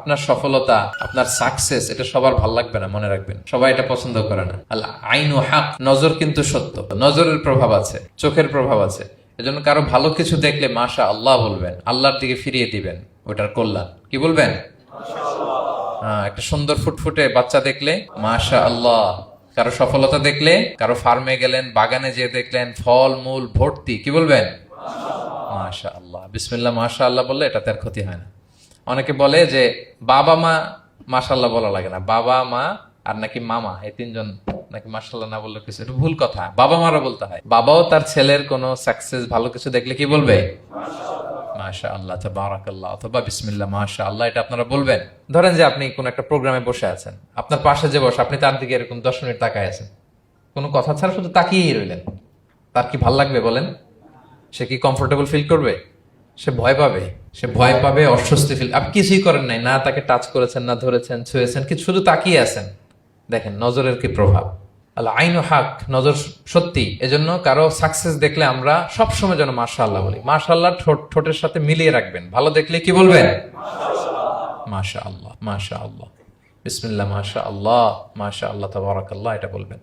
আপনার সফলতা, আপনার সাকসেস, এটা সবার ভাল লাগবে না, মনে রাখবেন। সবাই এটা পছন্দ করে না। আল আইনু হক, নজর কিন্তু সত্য। নজরের প্রভাব আছে, চোখের প্রভাব আছে। এজন্য কারো ভালো কিছু দেখলে মাশা আল্লাহ বলবেন, আল্লাহর দিকে ফিরিয়ে দিবেন ওটার কল্যাণ। কি বলবেন? একটা সুন্দর ফুটফুটে বাচ্চা দেখলে মাশা আল্লাহ। কারো সফলতা দেখলে, কারো ফার্মে গেলেন, বাগানে যেয়ে দেখলেন ফল মূল ভর্তি, কি বলবেন? মাশা আল্লাহ। বিসমিল্লাহ মাশা আল্লাহ বললে এটাতে আর ক্ষতি হয় না। অনেকে বলে যে বাবা মা মাশাআল্লাহ বলা লাগে না, বাবা মা আর নাকি মামা, এই তিনজন নাকি মাশাআল্লাহ না বললে কিছু, এটা ভুল কথা। বাবা মারা বলতে হয়। বাবাও তার ছেলের কোনো সাকসেস, ভালো কিছু দেখলে কি বলবে? মাশা আল্লাহ, তাবারাকাল্লাহ, অথবা বিসমিল্লাহ মাশা আল্লাহ, এটা আপনারা বলবেন। ধরেন যে আপনি কোন একটা প্রোগ্রামে বসে আছেন, আপনার পাশে যে বসে, আপনি তার দিকে এরকম 10 মিনিট তাকায় আছেন, কোনো কথা ছাড়া শুধু তাকিয়েই রইলেন। তার কি ভাল লাগবে বলেন? সে কি কমফোর্টেবল ফিল করবে? সে ভয় পাবে, সে ভয় পাবে, অস্বস্তি ফিল। আপনি কিছুই করেন নাই, না তাকে টাচ করেছেন, না ধরেছেন, ছুঁয়েছেন, কি শুধু তাকিয়ে আছেন। দেখেন নজরের কি প্রভাব। আল্লাহ আইনু হক, নজর সত্যি। এজন্য কারো সাকসেস দেখলে আমরা সবসময় যেন মাশাআল্লাহ বলি। মাশাআল্লাহ ঠোঁটের সাথে মিলিয়ে রাখবেন। ভালো দেখলে কি বলবেন? মাশাআল্লাহ, মাশাআল্লাহ, বিসমিল্লাহ মাশাআল্লাহ, মাশাআল্লাহ, তাবারাকাল্লাহ, এটা বলবেন।